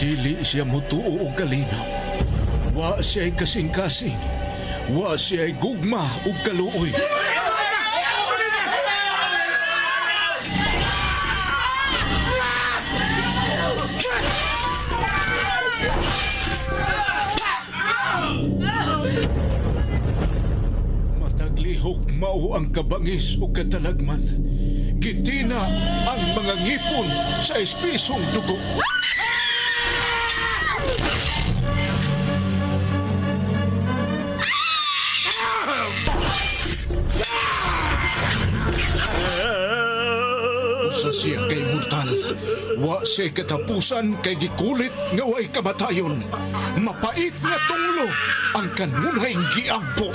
Dili siya mutuo og kalinaw. Wa siya'y kasing-kasing. Wa siya'y gugma ug kaluoy. Mataglihok mao ang kabangis ug katalagman. Gitina ang mga ngipon sa espisong dugo. Usa siya kay mortal. Wa siya katapusan kay gikulit nga way kamatayon. Mapait nga tunglo ang kanunay giampo.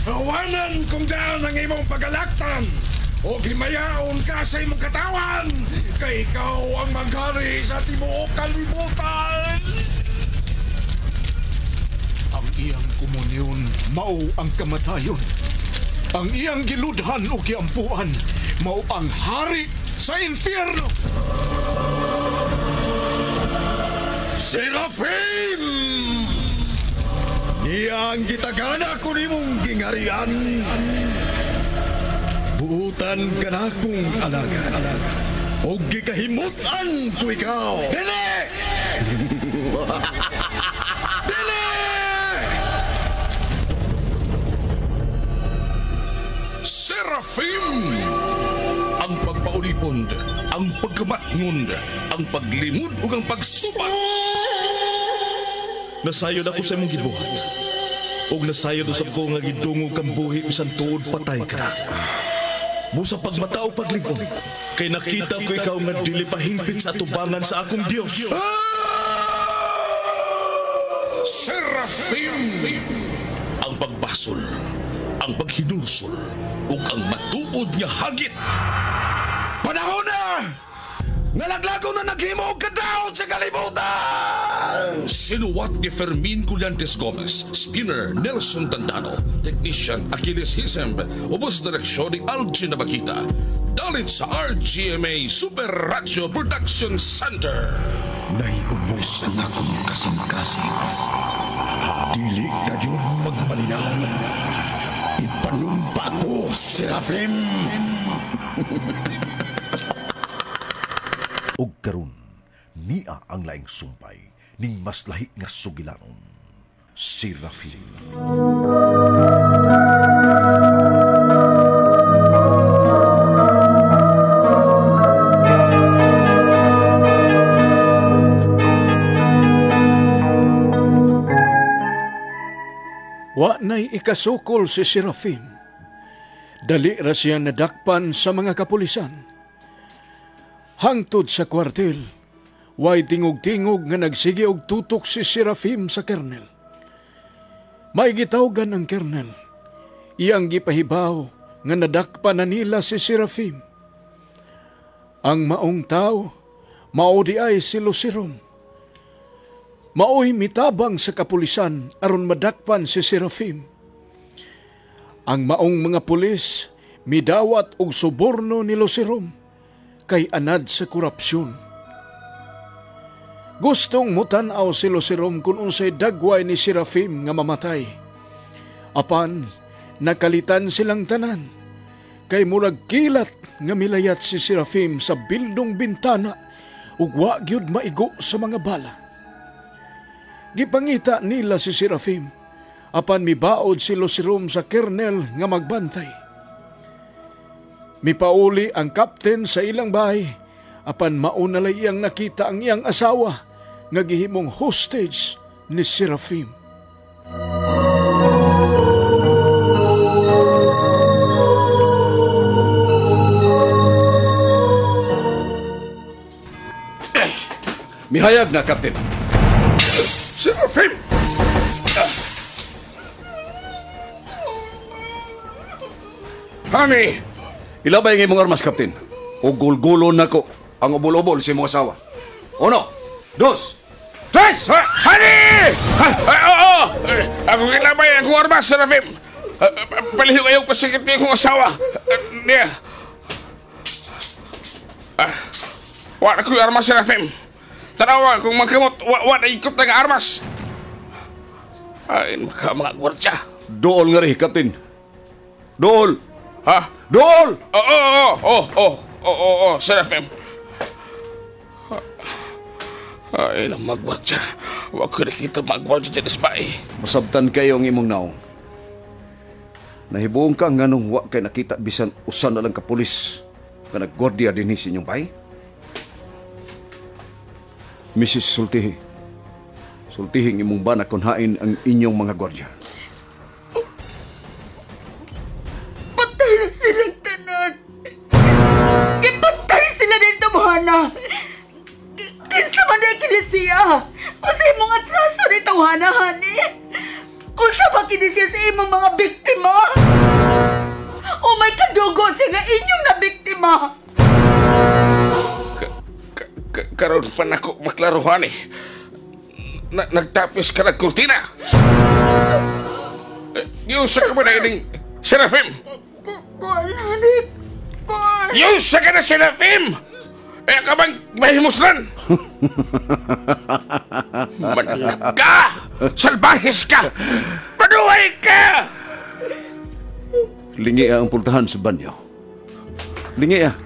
Awanan kung daan ang imong pagalaktan o gimayaon ka sa imong katawan kay ikaw ang maghari sa tibuok kalibutan. Ang iyang komunyon mao ang kamatayon. Ang iyang giludhan o giampuan mao ang hari sa infierno. Serafim! Iya ang gitagana ko nimong gingarian. Buutan ka na kong alaga. O gikahimutan ko ikaw. Dili! Dili! Serafim! Ang pagpaulipond, ang pagkamatngund, ang paglimod ug ang pagsubat. Nasayod ako sa imong gibuhat. Og nasayod usab ko nga gidungog kang buhi bisan tuod patay ka na. Busa pagmatao pagligong, kay nakita ko ikaw nga dili pahingpit sa atubangan sa akong Dios. Serafim! Ang pagbasol, ang paghinulsol, ug ang matuod nga hagit. Panahon na! Nalaglago na naghimo og kadaot sa kalibutan! Sinuwat ni Fermin Collantes Gomez, spinner Nelson Tandano, technician Achilles Hisemb, ubos direksyon ni Algin Nabakita. Dalit sa RGMA Super Radio Production Center. Naiubos ang akong kasing-kasing. Dili kayo magmalinaw. Ipanumpa ko, Serafim! Og karon niya ang laing sumpay ning mas lahi nga sugilanon, Serafim. Wa na'y ikasukol si Serafim. Dali ra siya nadakpan sa mga kapulisan. Hangtod sa kwartel, way tingog-tingog nga nagsige og tutok si Serafim sa kernel. May gitawgan ang kernel. Iyang gipahibaw nga nadakpan na nila si Serafim. Ang maong tao, mao di ay si Lucirom. Mao'y mitabang sa kapulisan aron madakpan si Serafim. Ang maong mga pulis midawat og suborno ni Lucirom kay anad sa korupsyon. Gustong mutan-aw si Lucirom kung unsay dagway ni Serafim nga mamatay. Apan, nakalitan silang tanan, kay murag kilat nga milayat si Serafim sa bildong bintana ug wa gyud maigo sa mga bala. Gipangita nila si Serafim, apan mibaod si Lucirom sa kernel nga magbantay. Mipauli ang kapten sa ilang bahay, apan mauna iyang nakita ang iyang asawa nga gihimong hostage ni Serafim. Mihayag na, Kapten. Serafim! Honey! Ilabay ng imong armas, Kapten. O gulgulo na ko ang ubol-ubol sa imong asawa. Uno, dos, tres! Honey! Oo! Ako kilabay ang kong armas, Serafim. Paliho kayong pasikit niya kong asawa. Niya. Wala ko yung armas, Sir FM. Tanawa, kung magkamot, wala ikot na nga armas. Ay, mga gwardya. Dool nga rin, Captain. Dool! Ha? Dool! Sir FM. Ay, nang magwardya. Huwag ko nakita magwardya dyan sa bahay. Masabtan kayo ang imong naong. Nahibuong ka nga nung wa kay nakita bisan usan na lang ka pulis ka naggwardiya din sa inyong bahay? Mrs. Sultihi, sultihing imong ba na kunhain ang inyong mga gwardya? Patay na silang tanan. Ipatay sila din tawhana. Kinsa man na kinisiya. O sa imong atraso ni tawhana, honey. Unsa ba kinisiya sa imong mga biktima? O may kadugo siya nga inyong na biktima. Karoon pa na ako maklaruhan eh. Nagtapis ka ng kurtina. Yung sa ka ba na ining Serafim? Kuan, honey. Kuan. Yung sa ka na Serafim! Eh ka bang mahimuslan? Manangap ka! Salbahis ka! Paduhay ka! Lingi ang pultahan sa banyo. Lingi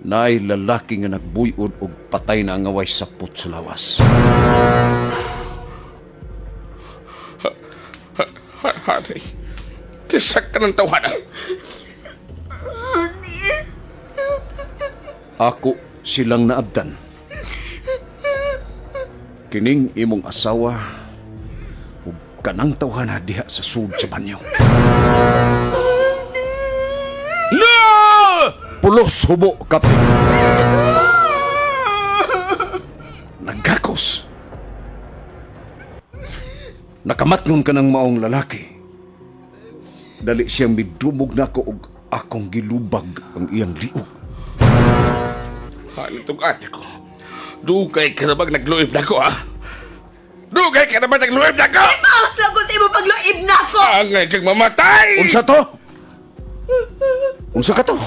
Naay lalaki nga nagbuyod og patay na ang away sapot sa lawas. Honey, kisak ka ng tawhana. Ako silang naabdan. Kining imong asawa ug kanang tawhana diha sa sud sa banyo. No! Pulos hubo, Kapten. Nagakos. Nakamatngon ka ng maong lalaki. Dali siyang midumog na ko og akong gilubag ang iyang liog. Itong ate ko. Dugay ka na bang nagluib na ko, ha? Dugay ka na bang nagluib na ko? Ipaos lang ko sa imong pagluib na ko. Angay kang mamatay! Unsa to? Unsa ka to?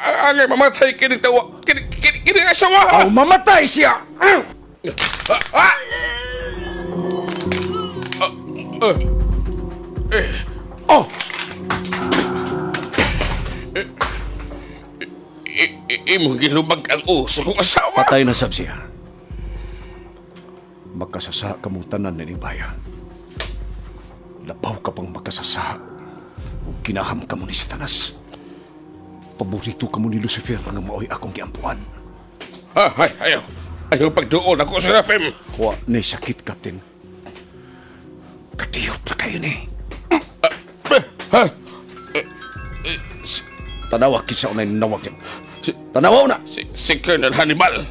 Angay mamatay kining tawa. Kining asawa! Aw, mamatay siya! Oh! Imong gilubag ang uso kong asawa. Patay na sab siya. Magkasasa ka mong tanan na bayan. Labaw ka pang magkasasa o kinaham ka mo ni Satanas. Paborito ka mo ni Lucifer nga maoy akong giampuan. Ayaw pagdoon ako sa Serafim. Wa ni sakit, Kapten. Kadiyot na kayo ni. Tanawa kitsa unay nawag niyo. Tanawa na! Si Colonel Hannibal.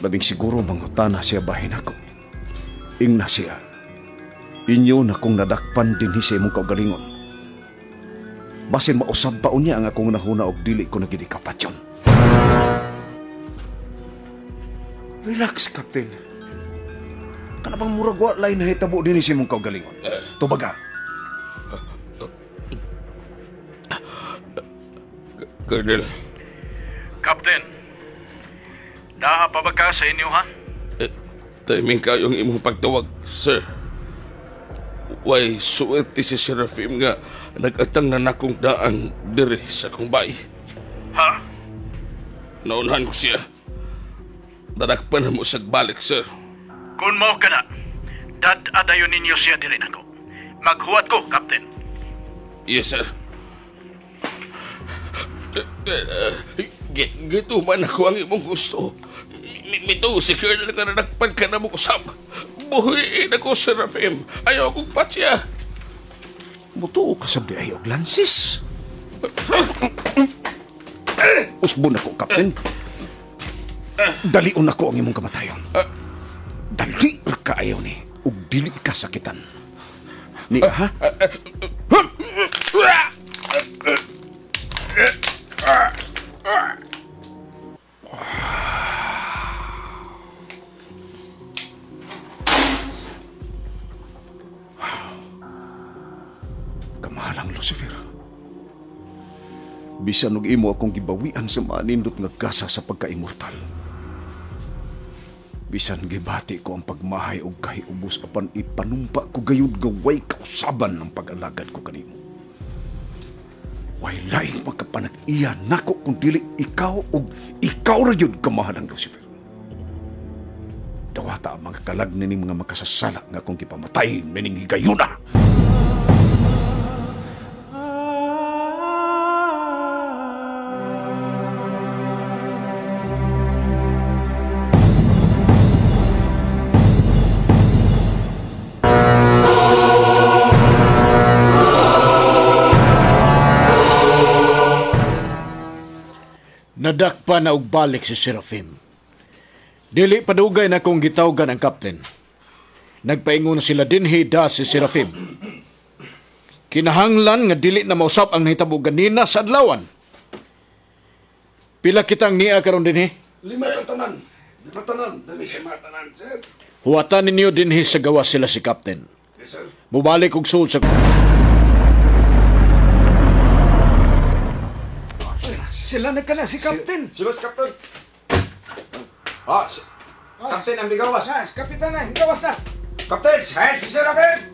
Labing siguro mangutana siya bahin ako. Ingna siya. Inyo na kong nadakpan din sa imong kaugalingon. Basin mausab pa unya ang akong nahuna og dili ko nagidikapat yun. Relax, Captain. Kanabang murag wa lain nahitabo din sa imong kaugalingon. Tubaga. Colonel. Captain, naa pa ba ka sa inyo, ha? Timing kayong imong pagtawag, sir. Way suwerte si Serafim nga nag-atang na nakong daan diri sa kong bay. Ha? Naunahan ko siya. Darakpan na mo sa balik, sir. Kung mao ka na, dad-adayon ninyo siya diri nako. Maghuwat ko, Captain. Yes, sir. Gito man ako ang imong gusto. Mito si Colonel nga nadakpan ka na mo kusap. Buhiin ako, Serafim. Ayaw akong patsya. Mutuo ka sa di ayog, Lansis. Usbon ako, Captain. Dalion ako ang imong kamatayon. Dali ka ayaw ni. Ug dili ka sakitan. Ni, ha? Kamahalang Lucifer. Bisan og imo akong gibawian sa manindot nga gasa sa pagka-immortal. Bisan gibati ko ang pagmahay og kahiubos apan ipanumpa ko gayud nga way kausaban ng pag-alagad ko kanimo. Way laing makapanag-iya nako kung dili ikaw og ikaw ra yun kamahalang Lucifer. Dawata ang mga kalag nining mga makasasala nga kung kipamatay nining higayuna. Nadakpa na og balik si Serafim. Dili padugay na kong gitawgan ang kapten. Nagpaingon sila dinhi da si Serafim. Kinahanglan nga dili na mausap ang nahitabo ganina sa adlawan. Pila kitang niya karon dinhi? 5 tanan. 5 tanan. Dali sa mga tanan, sir. Huwatan ninyo dinhi sa gawa sila si kapten. Yes, sir. Mubalik og suod sa... Sila na ka na, si Captain. Sila si Captain. Captain ang bigawas. Kapitan na, gawas na. Captain, si Serafim.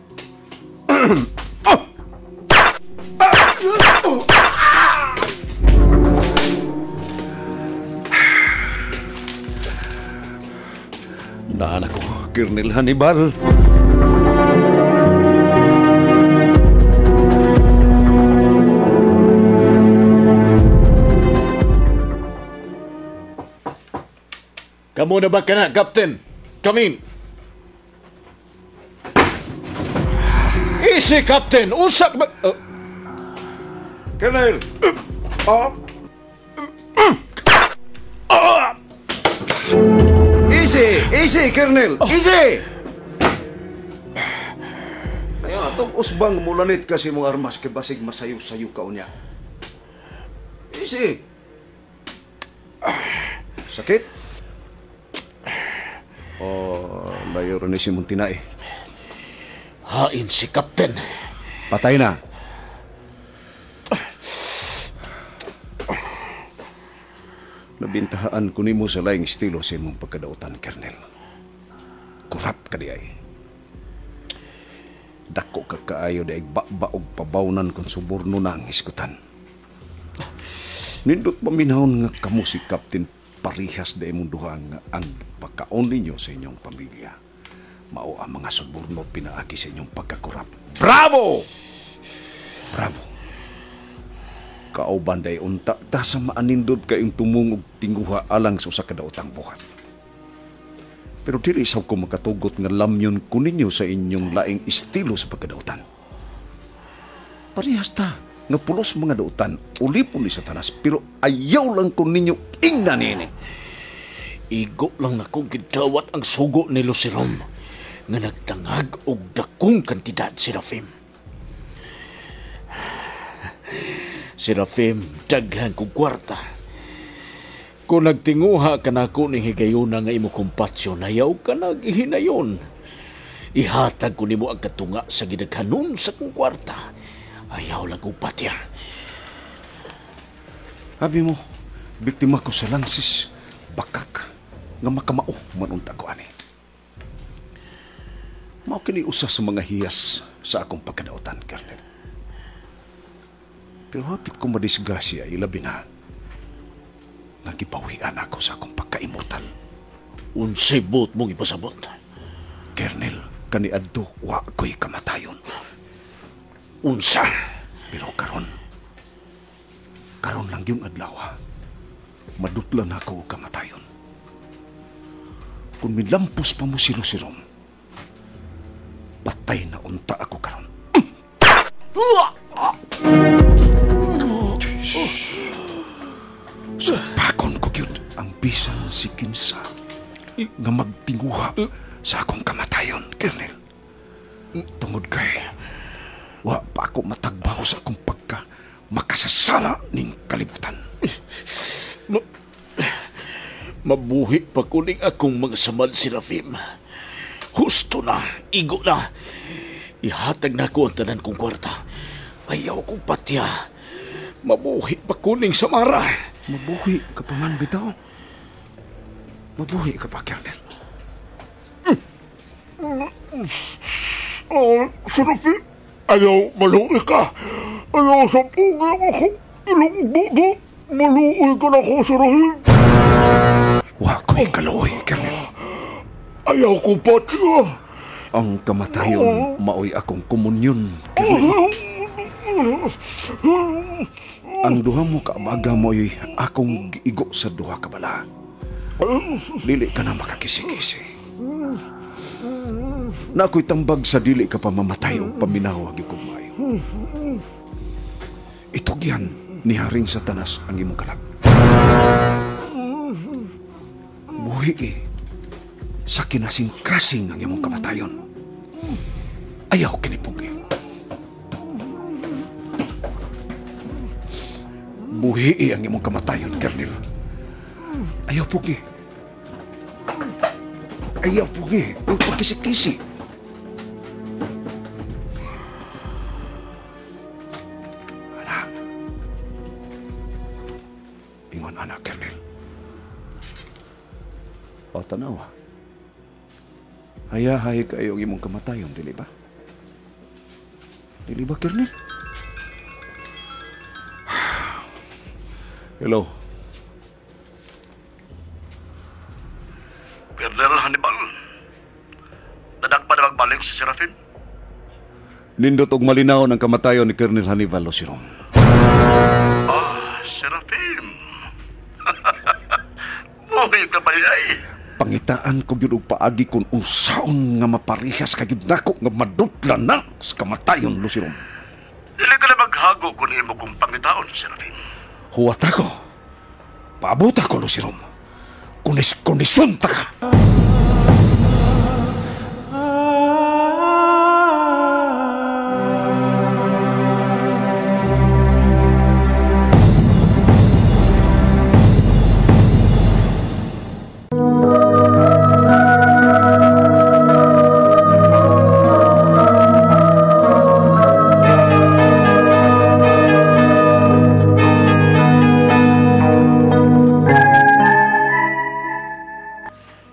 Naan ako, Colonel Hannibal. Kamu na ba ka na, Captain? Come in. Easy, Captain. Usak ba... Colonel. Easy, Colonel. Easy. Ayaw, atong usbang mulanit kasi mong armas kay basig masayo-sayo ka unya. Easy. Sakit? Layo rin si Muntinay. Hain si Captain. Patay na. Nabintahaan ko nimo sa laing estilo sa imong pagkadautan, Colonel. Kurap ka di ay. Dako ka kaayo di ay baog pabawnan kung suborno na ang iskutan. Nindot paminahon nga kamo si Captain parihas da imong duha nga ang pagkaon ninyo sa inyong pamilya. Mao ang mga suborno pinaagi sa inyong pagkakurap. Bravo! Bravo! Kauban day unta ta sa maanindot kayong tumungog tinguha alang sa usa ka daotang buhat. Pero dili isaw ko makatugot nga lamyon ko ninyo sa inyong laing estilo sa pagkadautan. Parehas ta nga pulos mga dautan ulipon ni Satanas pero ayaw lang ko ninyo ingnan nini. Igo lang na kong gidawat ang sugo ni Lucirom nga nagtangag og dakong kantidad, Serafim. Serafim, daghan kong kwarta. Kung nagtinguha ka na ako ni higayuna nga imo kumpatsyon, ayaw ka nagihinayon. Ihatag ko nimo ang katunga sa gidaghanon sa kong kwarta. Ayaw lang kong patya. Abi mo, biktima ko sa langsis, bakak, nga makamao manunta ko ani. Mao kini usa sa mga hiyas sa akong pagkadautan, Colonel. Pero hapit ko madisgrasya, ilabi na. Nagipawian ako sa akong pagka-immortal. Unsay buot mong ipasabot? Colonel, kaniadto wa ko'y kamatayon. Unsa? Pero karon lang yung adlaw, madutlan ako og kamatayon. Kung milampos pa mo si Lucirom, patay na unta ako karon. Supakon ko yun ang bisan si Kinsa nga magtinguha sa akong kamatayon, Colonel. Tungod kay wa pa ako matagbaw sa akong pagka makasasala ning kalibutan. Mabuhi pa kuning akong mga samad, Serafim. Husto na, igo na. Ihatag na ko ang tanan kong kwarta. Ayaw kong patya. Mabuhi pa kuning Samara. Mabuhi ka pa man, bitaw. Mabuhi ka pa, Colonel. Serafim, ayaw maluwi ka. Ayaw sampungin ako. Ilong bubo. Maluwi ka na ko, Serafim. Wa ko'y kaluoy, Colonel. Ayaw ko patya. Ang kamatayon maoy akong komunyon, Colonel. Ang duha mo kaabaga mo'y akong giigo sa duha ka bala. Dili ka na makakisi-kisi. Na ako'y tambag sa dili ka pa mamatay o paminawag yung kumayo. Itugyan ni Haring Satanas ang imong kalag. Buhi sa kinasing-kasing ang imong kamatayon. Ayaw kinipugi. Buhi ang imong kamatayon, Colonel. Ayaw pugi. Ayaw pugi. Ang pagkisi-kisi. Anak. Ingon anak, Colonel. O, tanawa. Hayahay kayo ang imong kamatayon, dili ba? Dili ba, Colonel? Hello. Colonel Hannibal, nadak pa na magbalik si Serafim? Nindot og malinaw ng kamatayon ni Colonel Hannibal Losirom. Serafim. Buhay ka ba ay? Pangitaan ko yun og paagi kung unsaon nga maparihas kayo nako nga madutlan na sa kamatayon Losirom. Dili ka na maghago kung imo kong pangitaon, Serafim. Huwat ako. Paabot ako, Losirom. Kunisunta ka.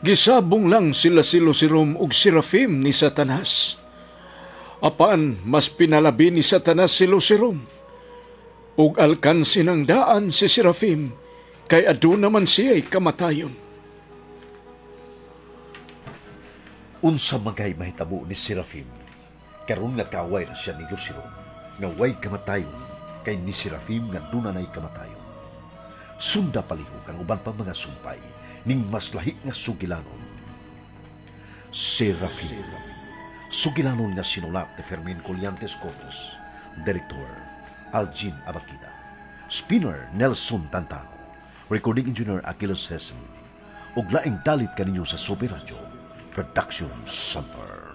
Gisabong lang sila si Losirom ug Serafim ni Satanas. Apan mas pinalabi ni Satanas si Losirom. Ug alkansi ng daan si Serafim kay adu naman siya'y kamatayon. Unsa magay mahitabo ni Serafim, karon nga kaaway na siya ni Losirom, nga way kamatayon, kay ni Serafim nga dunanay kamatayon. Sunda palihog ang uban pa mga sumpay, ning mas lahi nga sugilanon. Serafim, sugilanon nga sinulat ni Fermin Colliantes Cortes, Direktor Algin Abakida, Spinner Nelson Tantano, Recording Engineer Achilles Hesen, ug laing dalit kaninyo sa Super Radio Production Center.